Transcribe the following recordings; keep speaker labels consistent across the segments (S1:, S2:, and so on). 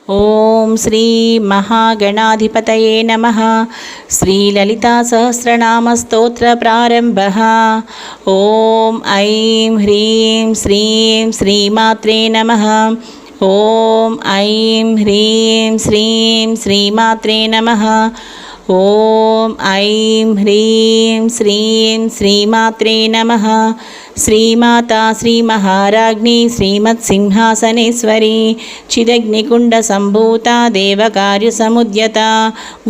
S1: ఓం శ్రీ మహాగణాధిపతయే నమః. శ్రీలలితా సహస్రనామ స్తోత్ర ప్రారంభ. ఓం ఐం హ్రీం శ్రీం శ్రీమాత్రే నమః. ఓం ఐం హ్రీం శ్రీం శ్రీమాత్రే నమః. ఓం ఐం హ్రీం శ్రీం శ్రీమాత్రే నమః. శ్రీమాతా శ్రీ మహారాజ్ఞి శ్రీమత్సింహాసనేశ్వరి చిదగ్నికుండ సంభూత దేవకార్య సముద్యత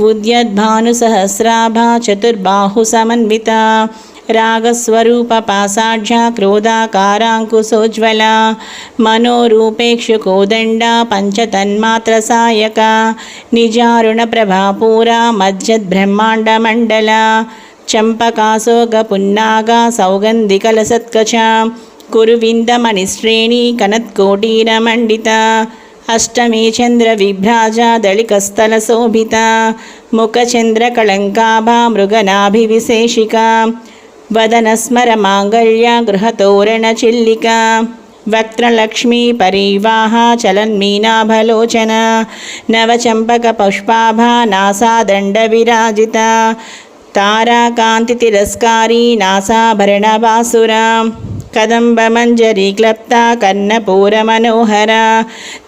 S1: ఉద్యద్భానుసహస్రాభ చతుర్బాహు సమన్విత రాగస్వరూప పాసాఢ్య క్రోధాకారాంకుశోజ్వల మనోరూపేక్షు కోదండ పంచతన్మాత్ర సాయక నిజారుణ ప్రభాపూర మజ్జద్బ్రహ్మాండ మండల చంపకాశోక పున్నాగ సౌగంధికలసత్కచ కురువిందమణిశ్రేణి కనత్కోటీర మండిత అష్టమే చంద్ర విభ్రాజ దళికస్థల శోభిత ముఖచంద్ర కళంకాభా మృగనాభివిశేషిక వదనస్మర మాంగళ్య గృహతోరణ చిల్లిక వక్త్రలక్ష్మీ పరివాహ చలన్మీనాభలోచన నవచంపక పుష్పాభా నాసాదండ విరాజిత తారాకాంతి తిరస్కారీ నాసాభరణభాసుర కదంబమంజరీ క్లప్త కర్ణపూర మనోహర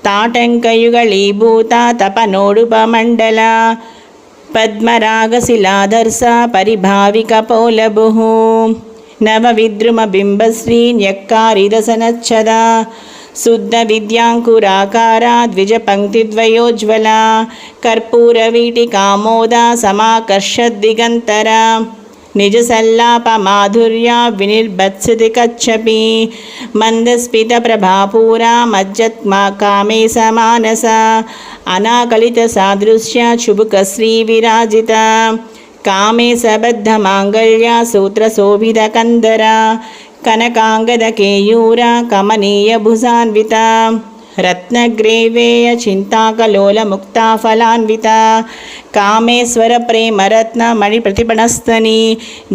S1: తాటంకయుగళీభూత తపనోడుపమండల పద్మరాగశిలాదర్శ పరిభావిక పౌలభుః నవవిద్రుమ బింబశ్రీ న్యక్కారిరసనచ్చద శుద్ధ విద్యాంకురాకార ద్విజపంక్తిద్వయోజ్వల కర్పూరవీటికామోద సమాకర్షద్దిగంతర నిజసల్లాప మాధుర్య వినిర్భత్సితి కచ్చపి మందస్ఫిత ప్రభాపూర మజ్జత్మా కామే సమానస అనాకలిత సాదృశ్య చుబుక శ్రీ విరాజిత కామే సబద్ధ మాంగళ్య సూత్ర శోభిత కందర కనకాంగద కేయూర కమనీయ భుజాన్విత రత్నగ్రేవేయ చింతాకలోల ముక్తాఫలాన్విత కామేశ్వర ప్రేమరత్న మణి ప్రతిపణస్తని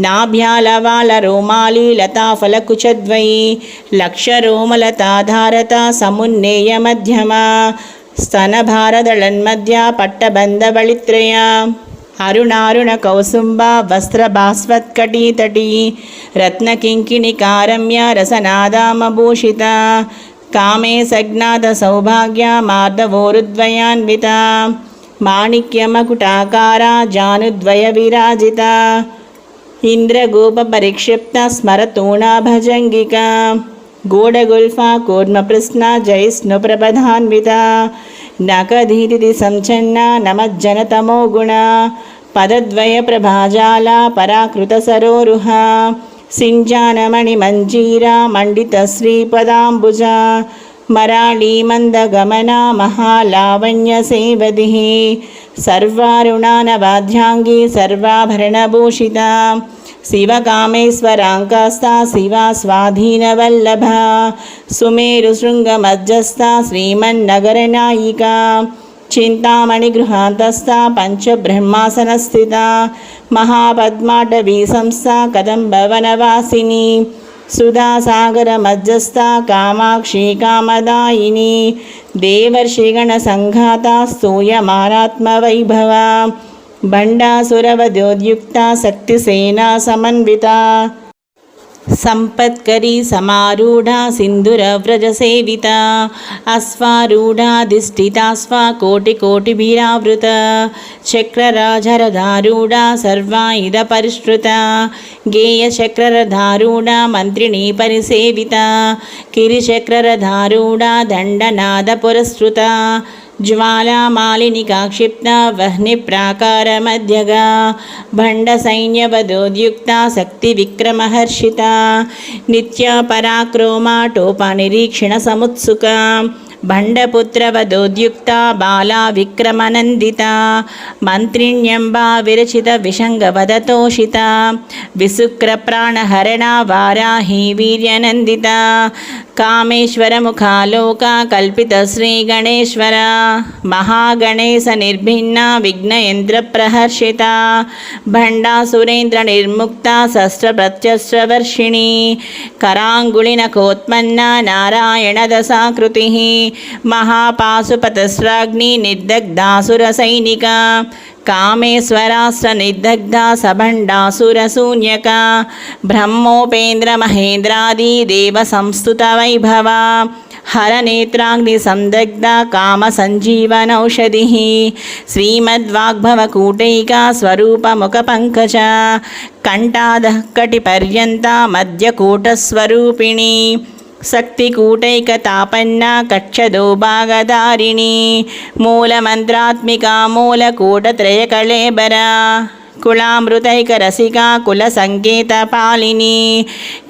S1: నాభ్యాలవాల రోమాలి లతాఫలకుచద్వయి లక్షరోమలతాధారత సమున్నేయ మధ్యమ స్తనభారదళన్మధ్య పట్టబంధబళిత్రయ అరుణారుణ కౌసుంబ వస్త్రభాస్వత్కటీతటీ రత్నకింకిణికారమ్య రసనాదామభూషిత కామే సజ్ఞాత సౌభాగ్య మార్దవోరుద్వయాన్విత మాణిక్యమకుటాకార జానుద్వయ విరాజిత ఇంద్రగోప పరిక్షిప్త స్మరతూణాభజంగిక గోడగుల్ఫా కూర్మపృష్ణ జైష్ణు ప్రబధాన్విత నకధీతి సంచన్న నమజ్జనతమో గుణ పదద్వయ ప్రభాజాల పరాకృత సరోరుహ సింజానమణి మంజీరా మండిత శ్రీపదాంబుజ మరాళీ మందగమన మహాలావణ్య సేవది సర్వారుణానవాధ్యాంగి సర్వాభరణభూషిత శివకామేశ్వరాంకాస్తా శివా స్వాధీనవల్లభ సుమేరుశృంగమధ్యస్థ శ్రీమన్నగరనాయిక చింతామణి గృహాంతస్థ పంచబ్రహ్మాసనస్థిత మహాపద్మాటవీ సంస్థ కదంబవనవాసిని సుధాసాగర మధ్యస్థ కామాక్షి కామదాయిని దేవర్షిగణ సంఘాత స్తూయమానాత్మవైభవ భండాసురవధోద్యుక్త శక్తిసేనా సమన్విత సంపత్కరీ సమారూఢ సింధురవ్రజ సేవిత అశ్వారూఢాధిష్ఠితాశ్వ కోటికోటిభిరావృత చక్రరాజరధారూఢ సర్వాయుధ పరిష్కృత గేయచక్రరధారూఢ మంత్రిణీ పరిసేవిత కిరిచక్రరధారూఢ దండనాద పురస్కృత జ్వాలామాలినికాక్షిప్త వహ్నిప్రాకారమధ్యగా భండసైన్యవధోద్యుక్త శక్తివిక్రమహర్షిత నిత్యపరాక్రోమాటోపనిరీక్షణ సముత్సుక భండపుత్రవధోద్యుక్త బాలా విక్రమనందిత మంత్రిణ్యంబా విరచిత విషంగవదతోషిత విశుక్రప్రాణహరణ వారాహి వీర్యనందిత కామేశ్వరముఖాలోక కల్పిత శ్రీగణేశ్వర మహాగణేశ నిర్భిన్న విఘ్నయంత్ర ప్రహర్షిత భండాసురేంద్ర నిర్ముక్త శస్త్రప్రత్యస్త్రవర్షిణి కరాంగుళినకోత్పన్న నారాయణ దశాకృతి महापाशुपतस्राग्नि निर्दग्धासुरसैनिका कामेश्वरास्त्रनिर्दग्धा सबण्डासुरशून्यका ब्रह्मोपेन्द्रमहेन्द्रादि देवसंस्तुतवैभवा हरनेत्राग्निसंदग्धा कामसञ्जीवनौषधिः श्रीमद्वाग्भवकूटैका स्वरूपमुखपङ्कजा कण्ठादः कटिपर्यन्ता मध्यकूटस्वरूपिणी शक्तिकूटैकतापन्ना कक्षदोभागधारिणी मूलमन्त्रात्मिका मूलकूटत्रयकळेबरा कुलामृतैकरसिका कुलसङ्केतपालिनी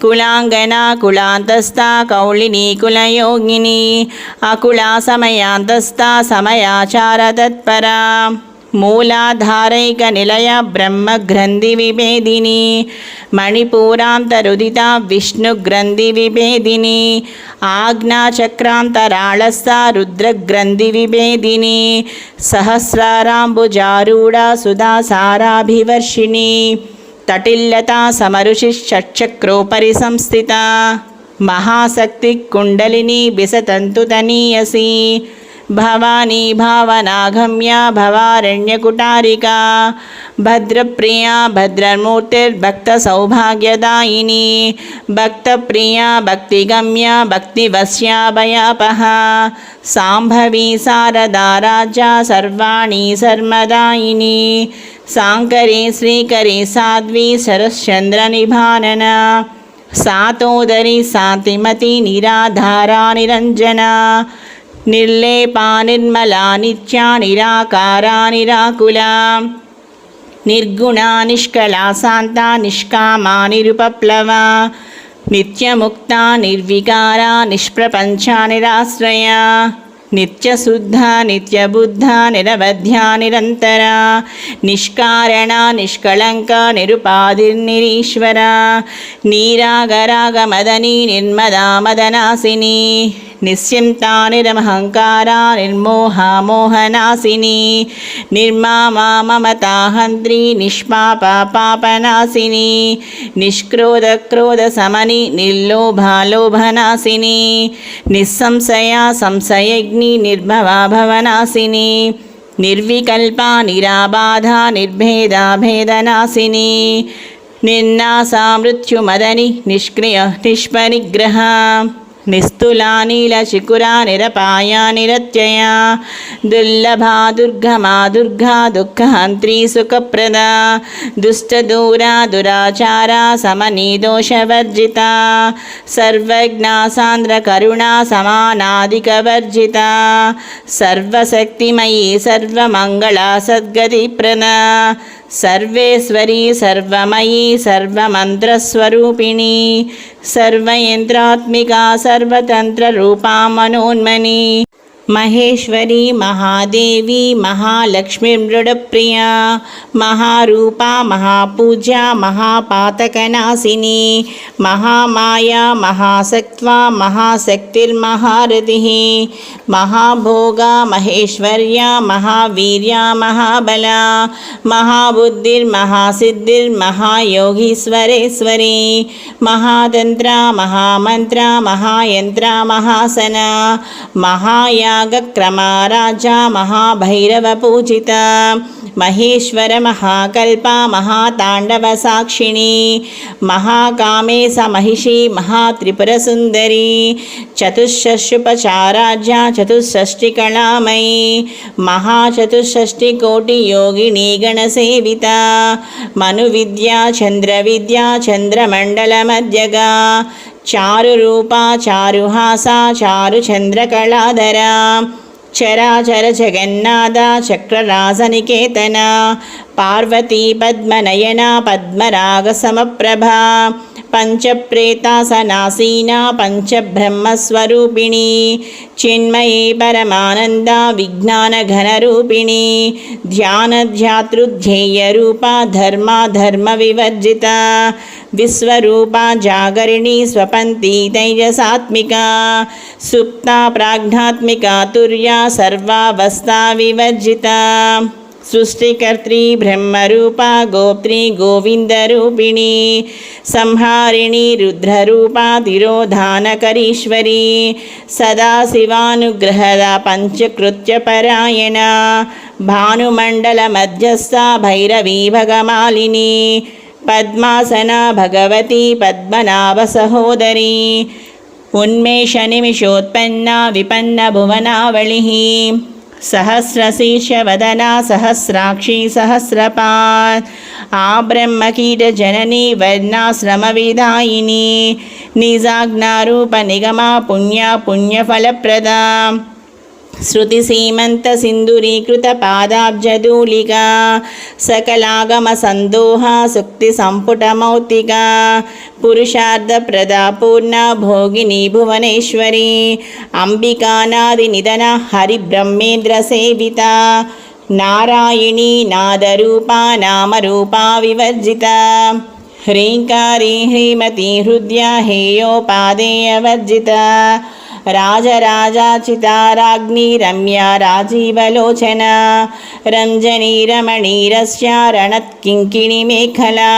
S1: कुलाङ्गना कुलान्तस्था कौलिनी कुलयोगिनी अकुला समयान्तस्था समयाचारतत्परा मूलाधारैकनिलया ब्रह्मग्रन्थिविभेदिनी मणिपूरान्तरुदिता विष्णुग्रन्थिविभेदिनी आज्ञाचक्रान्तराळस्था रुद्रग्रन्थिविभेदिनी सहस्राराम्बुजारूढा सुधासाराभिवर्षिणी तटिल्लता समरुषिश्चक्रोपरि संस्थिता महाशक्तिकुण्डलिनी बिसतन्तुतनीयसी भवानी भावनागम्या भवारण्यकुटारिका भद्रप्रिया भद्रमूर्तिर्भक्तसौभाग्यदायिनी भक्तप्रिया भक्तिगम्या भक्तिवश्याभयापहा साम्भवी शारदा राजा सर्वाणि सर्वदायिनी साङ्करी श्रीकरी साध्वी शरश्चन्द्रनिभानना सातोदरी शान्तिमती निराधारा निरञ्जना निर्लेपा निर्मला नित्या निराकारा निराकुला निर्गुणा निष्कला शान्ता निष्कामा निरुपप्लवा नित्यमुक्ता निर्विकारा निष्प्रपञ्चा निराश्रया नित्यशुद्धा नित्यबुद्धा निरवध्या निरन्तरा निष्कारणा निष्कलङ्का निरुपाधिर्निरीश्वरा नीरागरागमदनी निर्मदा मदनासिनी निश्चिन्ता निरहङ्कारा निर्मोहा मोहनासिनी निर्मामा ममता हन्त्री निष्पापा पापनासिनी निष्क्रोधक्रोधशमनी निर्लोभा लोभनासिनी निस्संशया संशयग्नि निर्भवा भवनासिनी निर्विकल्पा निराबाधा निर्भेदा भेदनासिनी निर्नासा मृत्युमदनी निष्क्रिय निष्परिग्रह निस्तुला नीलशिखुरा निरपाया निरत्यया दुर्लभा दुर्गमा दुर्गा दुःखहन्त्री सुखप्रदा दुष्टदूरा दुराचारा समनीदोषवर्जिता सर्वज्ञा सान्द्रकरुणा समानाधिकवर्जिता सर्वशक्तिमयी सर्वमङ्गला सद्गतिप्रदा सर्वेश्वरी सर्वमयी सर्वमन्त्रस्वरूपिणी सर्वयन्त्रात्मिका सर्वतन्त्ररूपा मनोन्मनी महेश्वरी महादेवी महालक्ष्मीमृडप्रिया महारूपा महापूज्या महापातकनाशिनी महामाया महासत्त्वा महाशक्तिर्महारथिः महाभोगा महेश्वर्या महावीर्या महाबला महाबुद्धिर्महासिद्धिर्महायोगीश्वरेश्वरी महातन्त्रा महामन्त्रा महायन्त्रा महासना महायागक्रमा राजा महाभैरवपूजिता महेश्वर महाकल्पा महाताण्डवसाक्षिणी महाकामेश महिषी महात्रिपुरसुन्दरी चतुष्षष्युपचाराज्या चतुष्षष्टिकलामयी महाचतुष्षष्टिकोटियोगिनी गणसेविता मनुविद्या चन्द्रविद्या चन्द्रमण्डलमध्यगा चारुरूपा चारुहासा चारुचन्द्रकलाधरा चराचर जगन्नाथा चक्रराजनिकेतना पार्वती पद्मनयना पद्मरागसमप्रभा पंचप्रेतासनासीना पंचब्रह्मस्वरूपिणी चिन्मयी परमानंदा विज्ञानघनरूपिणी ध्यानध्यातृध्येयरूपा धर्मा धर्मविवर्जिता विश्वरूपा जागरिणी स्वपन्ती तैजसात्मिका सुप्ता प्राज्ञात्मिका तुर्या सर्वावस्था विवर्जिता सृष्टिकर्त्री ब्रह्मरूपा गोप्त्री गोविन्दरूपिणी संहारिणी रुद्ररूपा तिरोधानकरीश्वरी सदाशिवानुग्रहदा पञ्चकृत्यपरायणा भानुमण्डलमध्यस्था भैरवी भगमालिनी पद्मासना भगवती पद्मनाभसहोदरी उन्मेषनिमिषोत्पन्ना विपन्नभुवनावलिः सहस्रशीर्षवदना सहस्राक्षी सहस्रपात् आब्रह्मकीटजननी वर्णाश्रमविदायिनी निजाज्ञारूपनिगमा पुण्या पुण्यफलप्रदा श्रुतिसीमन्तसिन्दूरीकृतपादाब्जधूलिका सकलागमसन्दोहा सुक्तिसम्पुटमौक्तिका पुरुषार्थप्रदा पूर्णा भोगिनी भुवनेश्वरी अम्बिकानादिनिधना हरिब्रह्मेन्द्रसेविता नारायणी नादरूपा नामरूपा विवर्जिता ह्रीङ्कारी ह्रीमती हृद्या हेयोपादेयवर्जिता राजराजाचिता राज्ञी रम्या राजीवलोचना रञ्जनी रमणीरस्या रणत्किङ्किणीमेखला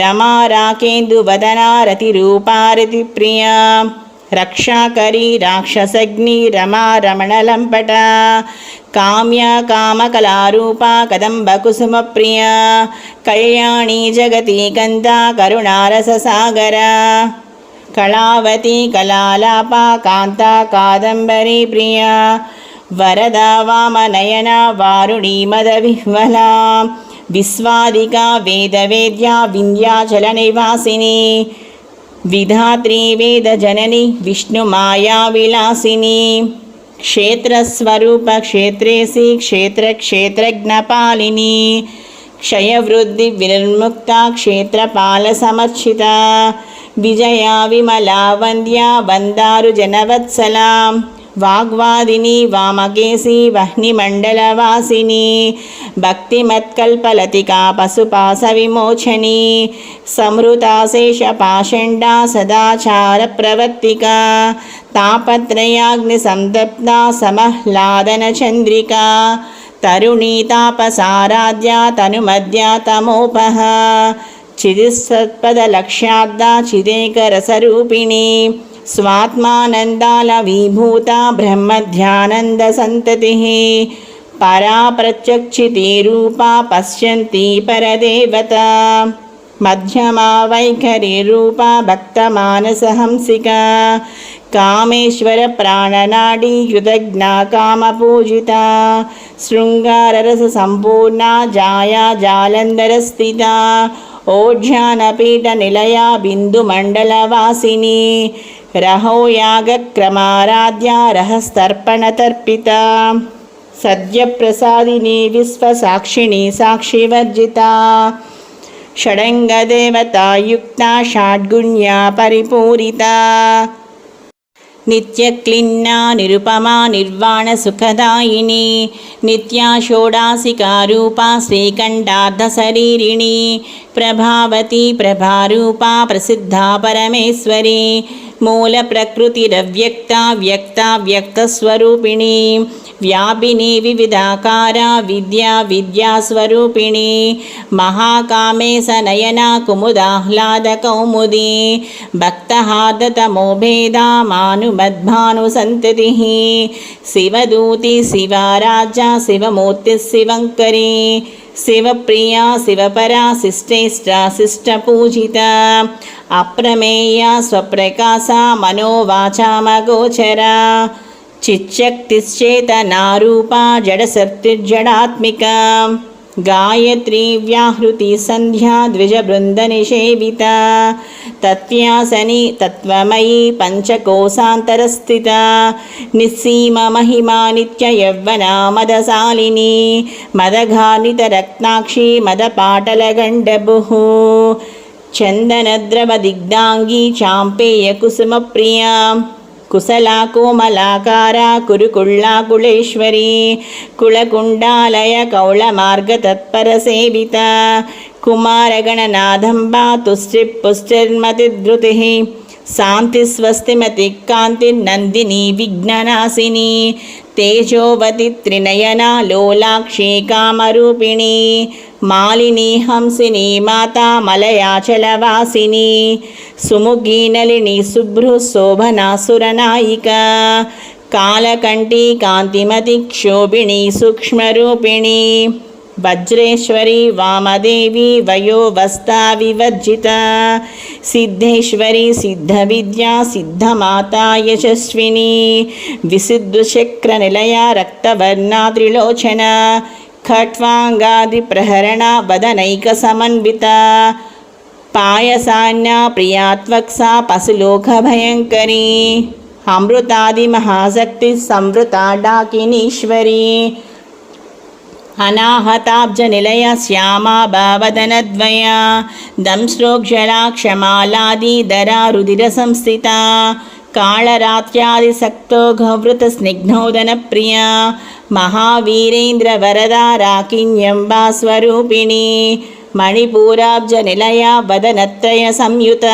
S1: रमा राकेन्दुवदना रतिरूपा रतिप्रिया रक्षाकरी राक्षसग्नि रमा रमणलम्पटा काम्या कामकलारूपा कदम्बकुसुमप्रिया कल्याणी जगती कन्दा करुणारससागरा कलावती कलालापा कान्ता कादम्बरी प्रिया वरदा वामनयना वारुणी मदविह्वला विश्वादिका वेदवेद्या विन्ध्याचलनिवासिनी विधात्री वेदजननी विष्णुमायाविलासिनी क्षेत्रस्वरूप क्षेत्रेसी क्षेत्रक्षेत्रज्ञपालिनी क्षयवृद्धिविनिर्मुक्ता क्षेत्रपालसमर्चिता विजया विमला वन्द्या वन्दारुजनवत्सला वाग्वादिनी वामकेशी वह्निमण्डलवासिनी भक्तिमत्कल्पलतिका पशुपाशविमोचनी संहृता शेषपाषण्डा सदाचारप्रवर्तिका तापत्रयाग्निसन्तप्ता समह्लादनचन्द्रिका तरुणी तापसाराध्या तनुमद्या तमोपः चिदिसत्पदलक्ष्याब्दा चिदेकरसरूपिणी स्वात्मानन्दालविभूता ब्रह्मध्यानन्दसन्ततिः परा प्रत्यक्षितिरूपा पश्यन्ती परदेवता मध्यमा वैखरीरूपा भक्तमानसहंसिका कामेश्वरप्राणनाडी कृतज्ञा कामपूजिता शृङ्गाररससम्पूर्णा जाया जालन्धरस्थिता ओज्झानपीठनिलया बिन्दुमण्डलवासिनी रहो यागक्रमाराध्या रहस्तर्पणतर्पिता सद्यप्रसादिनी विश्वसाक्षिणी साक्षिवर्जिता षडङ्गदेवतायुक्ता षड्गुण्या परिपूरिता नित्यक्लिन्ना निरुपमा निर्वाणसुखदायिनी नित्या षोडासिका रूपा श्रीकण्ठार्धशरीरिणी प्रभावती प्रभारूपा प्रसिद्धा परमेश्वरी मूलप्रकृतिरव्यक्ता व्यक्ता व्यक्तस्वरूपिणी व्यापिनी विविधाकारा विद्या विद्यास्वरूपिणी महाकामेशनयना कुमुदाह्लादकौमुदी भक्तहार्दतमोभेदा मानुमद्भानुसन्ततिः शिवदूती शिवाराजा शिवमूर्तिः शिवङ्करी शिवप्रिया शिवपरा शिष्टेष्टा शिष्टपूजिता अप्रमेया स्वप्रकाशा मनोवाचामगोचरा चिच्चक्तिश्चेतनारूपा जडशक्तिर्जडात्मिका गायत्री व्याहृति संध्या द्विजबृन्दनिषेविता तत्यासनी तत्त्वमयी पञ्चकोशान्तरस्थिता निस्सीममहिमा नित्ययौवना मदशालिनी मदघानितरत्नाक्षी मदपाटलगण्डभुः चन्दनद्रवदिग्धाङ्गी चाम्पेयकुसुमप्रिया कुशला कोमलाकारा कुरुकुळ्ळाकुळेश्वरी कुलकुण्डालय कौळमार्गतत्परसेविता कुमारगणनाथम्बा तुष्टिपुष्टिर्मतिधृतिः शान्तिस्वस्तिमतिः कान्तिर्नन्दिनी विघ्ननाशिनी తేజోవతి త్రినయనా లోలాక్షి కామరూపిణి మాలిని హంసిని మాతా మలయాచలవాసిని సుముఖి నళిని శుభ్రు శోభనాసురనాయిక కాలకంఠి కాంతిమతి క్షోభిణి సూక్ష్మరూపిణి వజ్రేశ్వరి వామదేవి వయోవస్థా వివర్జిత సిద్ధేశ్వరి సిద్ధ విద్యా సిద్ధమాతా యశస్విని విసిద్ధుచక్ర నిలయ రక్తవర్ణా త్రిలోచన ఖట్వాంగాది ప్రహరణ వదనైక సమన్విత పాయసాన్య ప్రియాత్వక్సా పశులోక భయంకరీ అమృతాది మహాశక్తి సంవృతా డాకినీశ్వరి అనాహతాబ్జ నిలయ శ్యామా భావదనద్వయ దంశ్రోక్షలాక్షమాలాదిధరా రుధిర సంస్థిత కాళరాత్ర్యాది సక్తో ఘవృత స్నిగ్ధోదన ప్రియ మహావీరేంద్ర వరదా రాకిన్యంబా స్వరూపిణి మణిపూరాబ్జ నిలయ వదనత్రయ సంయుత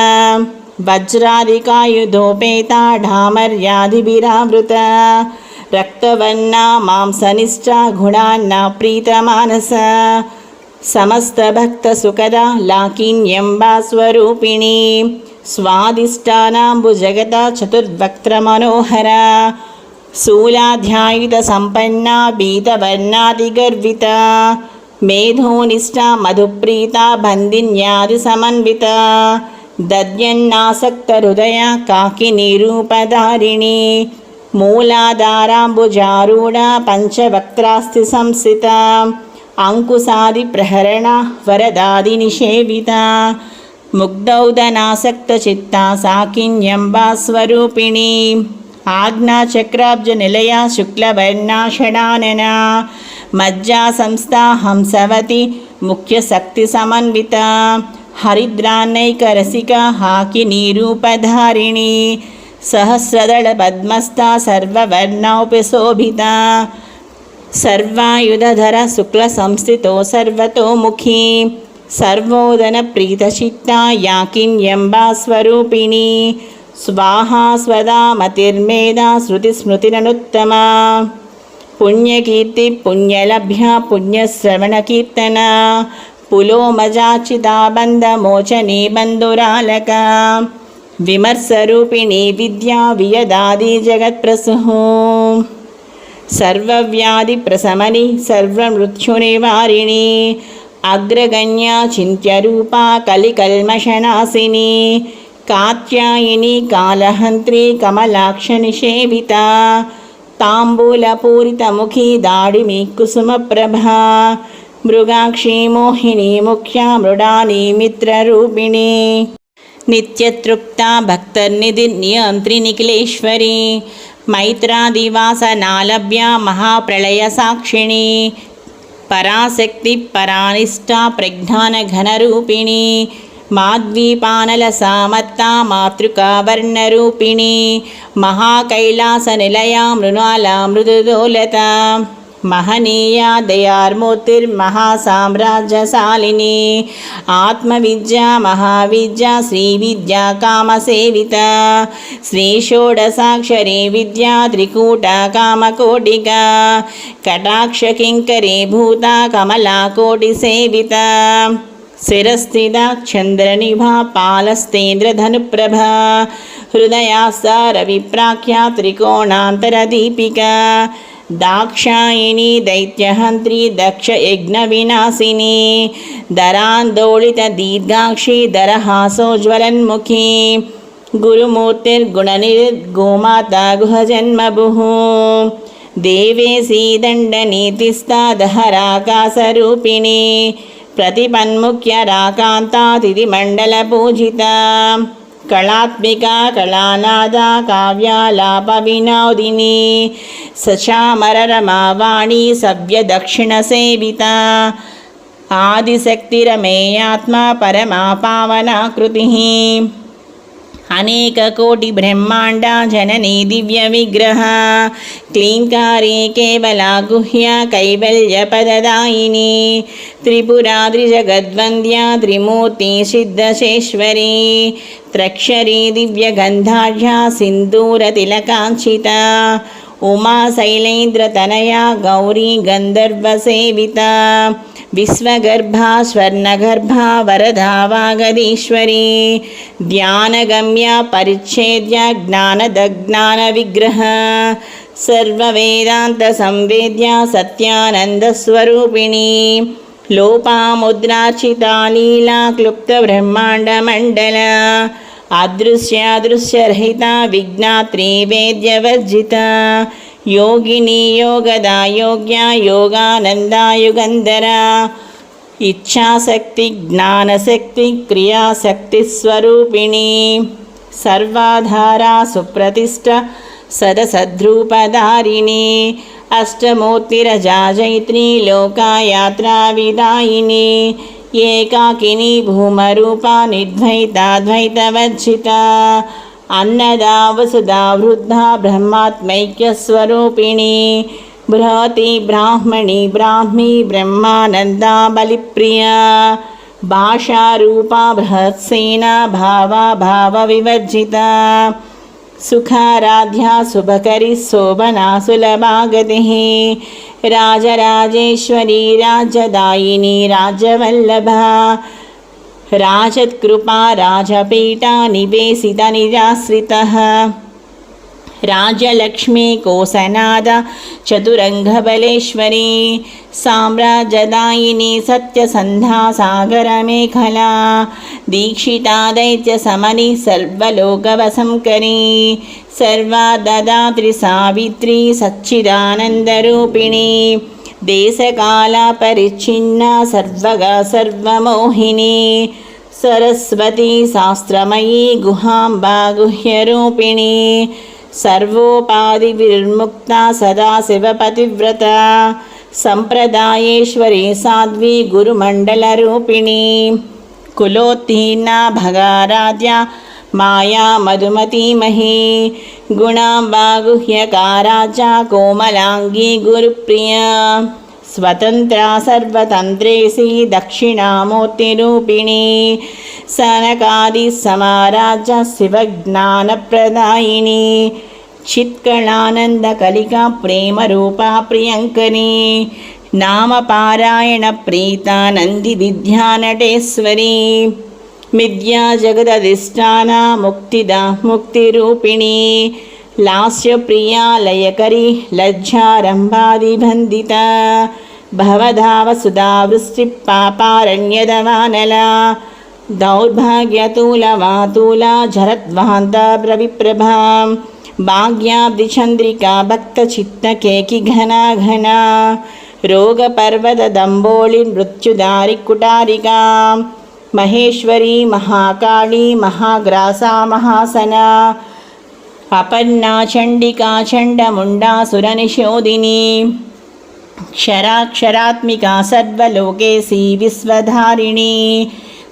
S1: వజ్రాదికాయుధోపేత ఢామర్యాదిభిరావృత రక్తవర్ణా మాంసనిష్టా గుణాన్న ప్రీతమానస సమస్త భక్త సుఖద లాకిన్యంబా స్వరూపిణి స్వాదిష్టానాంబు జగత చతుర్వక్త్ర మనోహర శూలాధ్యాయుత సంపన్న బీతవర్ణాదిగర్విత మేధోనిష్ట మధుప్రీత బందిన్యాది సమన్విత దద్యన్నాసక్త హృదయ కాకినీ రూపధారిణి మూలాధారాంబుజారూఢ పంచవక్త్రాస్తి సంస్థిత అంకుశాది ప్రహరణ వరదాది నిషేవిత ముగ్ధౌదనాసక్త చిత్తా సాకిన్యంబా స్వరూపిణి ఆజ్ఞాచక్రాబ్జ నిలయ శుక్లవర్ణా షడానన మజ్జా సంస్థా హంసవతి ముఖ్య శక్తి సమన్విత హరిద్రాన్నైక రసిక హాకినీ రూపధారిణి సహస్రదళ పద్మస్థా సర్వవర్ణోపశోభిత సర్వాయుధర శుక్ల సంస్థితో సర్వతోముఖీ సర్వోదన ప్రీతచిత్తా యాకిన్యంబా స్వరూపిణి స్వాహా స్వదా మతిర్మేధా శృతిస్మృతిరనుత్తమ పుణ్యకీర్తి పుణ్యలభ్య పుణ్యశ్రవణకీర్తన పులోమజాచితాబంధమోచనీ బంధురాలక విమర్శరూపిణి విద్యా వియదాది జగత్ప్రసూః సర్వవ్యాధి ప్రశమని సర్వమృత్యునివారిణి అగ్రగణ్యా చింత్యరూపా కలికల్మషనాశిని కాత్యాయిని కాలహంత్రి కమలాక్ష నిషేవిత తాంబూలపూరితముఖీ దాడిమి కుసుమప్రభా మృగాక్షి మోహిని ముఖ్య మృడాని మిత్రరూపిణి నిత్యతృప్తా భక్తర్నిధినియంత్రి నిఖిలేశ్వరి మైత్రాదివాసనాలభ్య మహాప్రళయ సాక్షిణి పరాశక్తి పరానిష్టా ప్రజ్ఞానఘనరూపిణి మాద్వీపానల సామత్తా మాతృకా వర్ణరూపిణి మహాకైలాస నిలయా మృణాల మృదుదోలత మహనీయా దయార్మూర్తిర్మహాసామ్రాజ్యశాలిని ఆత్మవిద్యా మహావిద్యా శ్రీవిద్యా కామసేవిత శ్రీషోడసాక్షరీ విద్యా త్రికూట కామకోటిక కటాక్షకింకరీ భూత కమలాకోటి సేవిత శిరస్థిత చంద్రనిభా పాలస్తేంద్రధనుప్రభా హృదయాస్తా రవిప్రాఖ్యా త్రికోణాంతరదీపిక దాక్షాయిని దైత్యహంత్రి దక్ష యజ్ఞ వినాశిని దరాందోళిత దీర్ఘాక్షి దరహాసోజ్వలన్ముఖి గురుమూర్తిర్గుణనిర్గోమాతా గుహజన్మభుః దేవేశీ దండనీతిస్థా దహరాకాశరూపిణి ప్రతిపన్ముఖ్య రాకాంతాతిథి మండల పూజిత కళాత్మికా కళానాద కావ్యాలాప వినోదిని సచామరరమావాణి సవ్య దక్షిణ సేవిత ఆదిశక్తిరమేయాత్మ పరమా పావనాకృతి అనేక కోటి బ్రహ్మాండ జననీ దివ్య విగ్రహ క్లీంకారీ కేవలా గుహ్య కైవల్య పదదాయిని త్రిపురాద్రి జగద్వంద్య త్రిమూర్తి సిద్ధశేశ్వరి త్రక్షరీ దివ్య గంధాఢ్య సింధూర తిలకాంచిత उमा शैलेन्द्रतनया गौरी गन्धर्वसेविता विश्वगर्भा स्वर्णगर्भा वरदा वागदीश्वरी ध्यानगम्या परिच्छेद्या ज्ञानदज्ञानविग्रह सर्ववेदान्तसंवेद्या सत्यानन्दस्वरूपिणी लोपामुद्रार्चिता लीला क्लुप्तब्रह्माण्डमण्डला अदृश्यादृश्यरहिता विज्ञात्री वेद्यवर्जिता योगिनी योगदा योग्या योगानन्दा युगन्धरा इच्छाशक्ति ज्ञानशक्ति क्रियाशक्तिस्वरूपिणी सर्वाधारा सुप्रतिष्ठा सदसद्रूपधारिणी अष्टमूर्तिरजा जैत्री लोकायात्राविदायिनी एकाकिनी भूमरूपा निर्द्वैताद्वैतवर्जिता अन्नदा वसुधा वृद्धा ब्रह्मात्मैक्यस्वरूपिणी बृहति ब्राह्मणी ब्राह्मी ब्रह्मानन्दा बलिप्रिया भाषारूपा बृहत्सेना भावा भावविवर्जिता सुखाराध्या शुभकरी शोभना सुलभा गतिः राजराजेश्वरी राज्यदायिनी राज्यवल्लभा राजत्कृपा राजपीठा निवेशिता निराश्रितः राज्यलक्ष्मी कोसनादा चतुरङ्गबलेश्वरी साम्राज्यदायिनी सत्यसन्धा सागरमेखला दीक्षिता दैत्यशमनी सर्वलोकवशंकरी सर्वा ददात्री सावित्री सच्चिदानन्दरूपिणी देशकालपरिच्छिन्ना सर्वगा सर्वमोहिनी सरस्वती शास्त्रमयी गुहाम्बा गुह्यरूपिणी सर्वोपाधिविर्मुक्ता सदाशिवपतिव्रता संप्रदायेश्वरी साध्वी गुरुमण्डलरूपिणी कुलोत्तीर्णा भगाराध्या माया मधुमतीमही गुणाम्बा गुह्यकाराजा कोमलांगी गुरुप्रिया स्वतंत्रा सर्वतंत्रेसी दक्षिणामूर्तिरूपिणी सनकादि समाराजा शिवज्ञानप्रदायिनी चित्कलानन्दकलिका प्रेमरूपा प्रियङ्करी नामपारायण प्रीता नन्दिविद्यानटेश्वरी मिथ्या जगदधिष्ठाना मुक्तिदा मुक्तिरूपिणी लास्यप्रिया लयकरी लज्जारम्भादिबन्धिता भवधावसुधा वृष्टिपापारण्यदवानला दौर्भाग्यतूलवातूला झरद्वान्ता प्रविप्रभा भाग्याब्धिचन्द्रिका भक्तचित्तकेकिघना घना रोगपर्वतदम्बोळि मृत्युदारिकुटारिका महेश्वरी महाकाली महाग्रासा महासना अपर्णा चण्डिका चण्डमुण्डासुरनिशोदिनी क्षराक्षरात्मिका सर्वलोकेशी विश्वधारिणी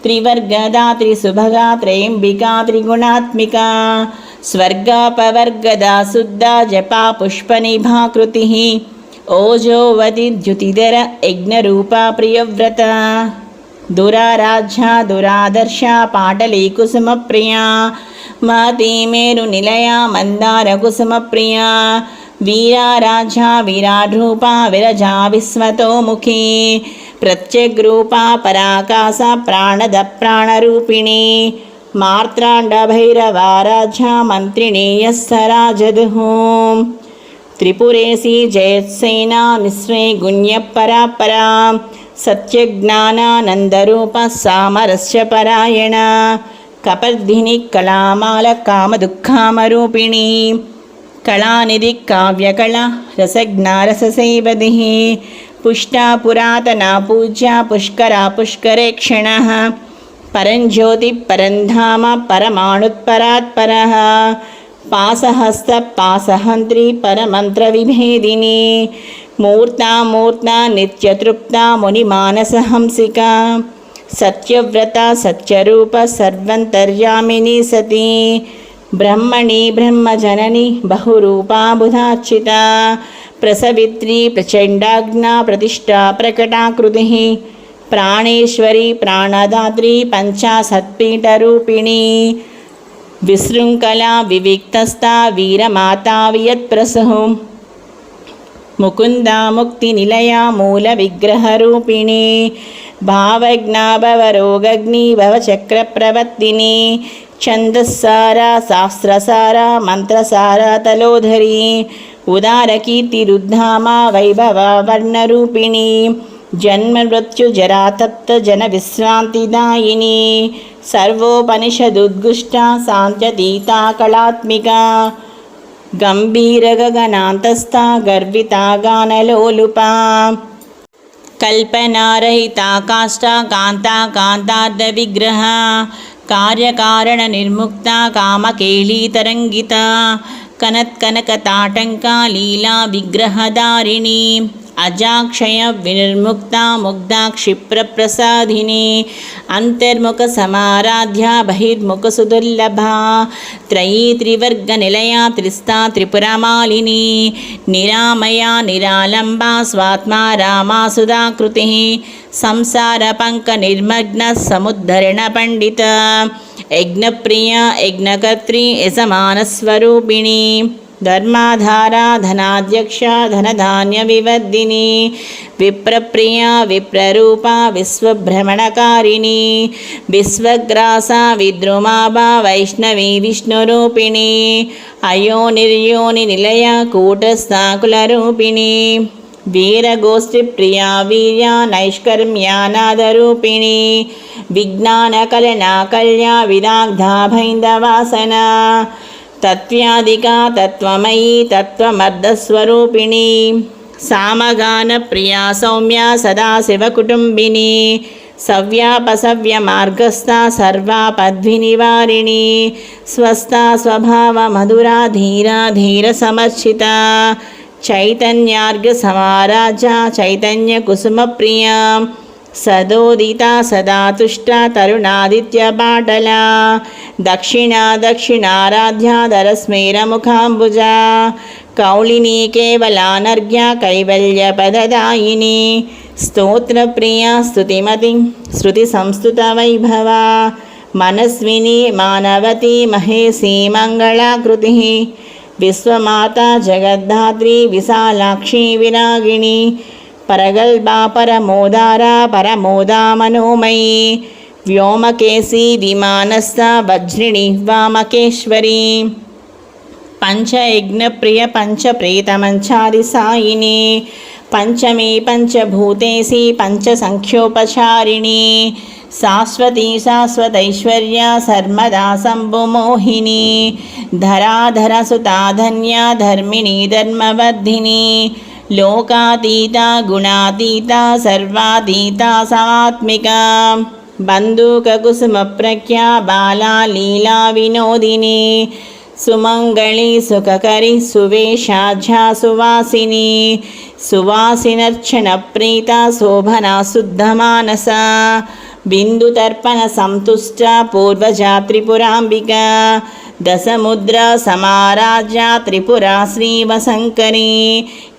S1: त्रिवर्गदा त्रिसुभगा त्रयम्बिका त्रिगुणात्मिका स्वर्गापवर्गदा शुद्धा जपा पुष्पनिभाकृतिः ओजोवति द्युतिधर यज्ञरूपा प्रियव्रता दुराराध्या दुरादर्शा पाटली कुसुमप्रिया महती मेरुनिलया मन्दारकुसुमप्रिया वीराराध्या विराड्रूपा विरजा विस्मतोमुखी प्रत्यग्रूपा पराकाशा प्राणदप्राणरूपिणी मार्त्राण्डभैरवाराध्या मन्त्रिणी यस्सराजदुः त्रिपुरेशी जयत्सेना मिश्रे गुण्यपरापरा सत्यज्ञानानन्दरूपा सामरस्यपरायणा कपर्दिनी कलामाल कामदुःखामरूपिणी कलानिधि काव्यकला रसज्ञा रससेवधिः पुष्टा पुरातना पूज्या पुष्करा पुष्करेक्षणः परञ्ज्योति परन्धाम परमाणुत्परात्परः पासहस्त पासहन्त्री परमन्त्रविभेदिनी मूर्ता मूर्ता नित्यतृप्ता मुनिमानसहंसिका सत्यव्रता सत्यरूप सर्वन्तर्यामिनी सती ब्रह्मणि ब्रह्मजननी बहुरूपा बुधार्चिता प्रसवित्री प्रचण्डाग्ना प्रतिष्ठा प्रकटाकृतिः प्राणेश्वरी प्राणदात्री पञ्चाशत्पीठरूपिणी विशृङ्खला विविक्तस्था वीरमाता वियत्प्रसुः ముకుందా ముక్తి నిలయ మూల విగ్రహరూపిణి భావజ్ఞా భవరోగగ్ని భవచక్ర ప్రవర్తిని ఛందస్సార శాస్త్రసార మంత్రసార తలోధరి ఉదారకీర్తిరుద్ధామ వైభవ వర్ణరూపిణి జన్మ మృత్యు జరాతప్త జన విశ్రాంతిదాయిని సర్వోపనిషదుద్గుష్ట శాంత్యతీత కళాత్మిక గంభీరగగనాంతస్థ గర్విత గానలోలుపా కల్పనారహితా కాష్ట కాంతా కాంతార్థ విగ్రహ కార్యకారణ నిర్ముక్త కామకేళీతరంగిత కనత్కనకతాటంకా లీలా విగ్రహధారిణి అజాక్షయ వినిర్ముక్త ముగ్ధా క్షిప్రప్రసాదిని అంతర్ముఖ సమారాధ్య బహిర్ముఖ సుదుర్లభ త్రయీ త్రివర్గ నిలయ త్రిస్తా త్రిపురమాలిని నిరామయ నిరాలంబ స్వాత్మా రామా సుధాకృతి సంసార పంక నిర్మగ్న సముద్ధరణ పండిత యజ్ఞప్రియ యజ్ఞకర్త్రి యజమానస్వరూపిణి ధర్మాధార ధనాధ్యక్ష ధనధాన్య వివర్ధిని విప్రప్రియ విప్రరూప విశ్వభ్రమణకారిణి విశ్వగ్రాస విద్రుమాభ వైష్ణవి విష్ణురూపిణి అయోనిర్యోని నిలయ కూటస్థాకులరూపిణి వీరగోష్ఠి ప్రియా వీర్య నైష్కర్మ్యానాదరూపిణి విజ్ఞానకలనా కళ్యా విదాగ్ధా భైందవాసన తత్వ్యాధికా తత్వమయీ తత్వమర్ధస్వరూపిణి సామగాన ప్రియా సౌమ్య సదాశివకుటుంబిని సవ్యాపసవ్య మార్గస్థ సర్వాపద్వినివారిణి స్వస్థ స్వభావ మధురా ధీరా ధీర సమర్చిత చైతన్యార్ఘ సమారాజ చైతన్య కుసుమ ప్రియ సదోదిత సదా తుష్ట తరుణాదిత్య పాటల దక్షిణారాధ్య ధరస్మేరముఖాంబుజ కౌళినీ కేవలానర్ఘ్య కైవల్య పదదాయిని స్తోత్రప్రియ స్తుతిమతి శృతి సంస్తుత వైభవ మనస్విని మానవతి మహేశీ మంగళాకృతి విశ్వమాత జగద్ధాత్రి విశాలాక్షి విరాగిణి పరగల్భా పరమోదార పరమోదా మనోమయీ వ్యోమకేశీ విమానస్థ వజ్రిణి వామకేశ్వరి పంచయజ్ఞప్రియ పంచప్రేతమంచాది సాయిని పంచమీ పంచభూతేసి పంచసంఖ్యోపచారిణి శాశ్వతీ శాశ్వతైశ్వర్య సర్మదా శంభుమోహిని ధరాధర సుతాధన్య ధర్మిణి ధర్మవర్ధిని లోకాతీత గుణాతీత సర్వాతీత సమాత్మిక బంధూక కుసుమ ప్రఖ్యా బాలా లీలా వినోదిని సుమంగళి సుఖకరి సువేషాఢ్యా సువాసిని సువాసినర్చన ప్రీత శోభనా శుద్ధమానస బిందుతర్పణ సంతుష్ట పూర్వజా త్రిపురాంబిక దశముద్ర సమారాజ్య త్రిపురా శ్రీవశంకరి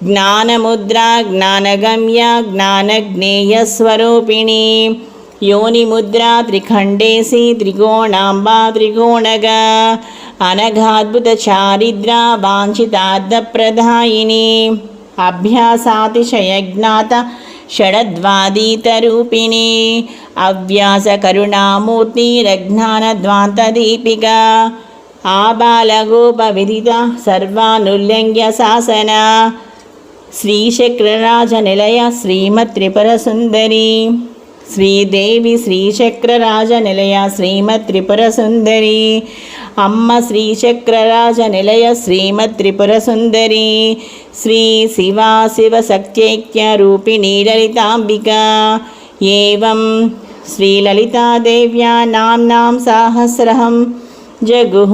S1: జ్ఞానముద్ర జ్ఞానగమ్య జ్ఞానజ్ఞేయస్వరూపిణి యోనిముద్ర త్రిఖండేసి త్రికోణాంబా త్రికోణగ అనఘాద్భుత చారిద్ర వాంఛితార్థప్రదాయిని అభ్యాసాతిశయజ్ఞాత షడద్వాదీతరూపిణి అవ్యాస కరుణామూర్తి రజ్ఞానద్వాంతదీపిక ఆబాలగోప విదిత సర్వానుల్లంఘ్య శాసన శ్రీచక్రరాజ నిలయ శ్రీమత్ త్రిపుర సుందరి శ్రీదేవి శ్రీచక్రరాజ నిలయ శ్రీమత్ త్రిపుర సుందరి అమ్మ శ్రీచక్రరాజ నిలయ శ్రీమత్ త్రిపుర సుందరి శ్రీ శివా శివశక్త్యైక్య రూపిణీ లలితాంబిక ఏవం శ్రీలలితాదేవ్యా నామ్నాం సాహస్రహం జగుః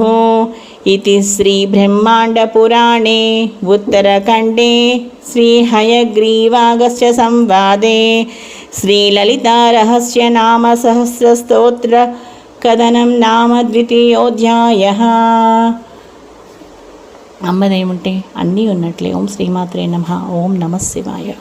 S1: इति श्रीब्रह्माण्डपुराणे उत्तरखण्डे श्रीहयग्रीवागस्य संवादे श्रीललितारहस्यनामसहस्रस्तोत्रकथनं नाम द्वितीयोऽध्यायः. అమ్మదేముంటే అన్నీ ఉన్నట్లే. ఓం శ్రీమాత్రే నమః. ఓం నమః శివాయ.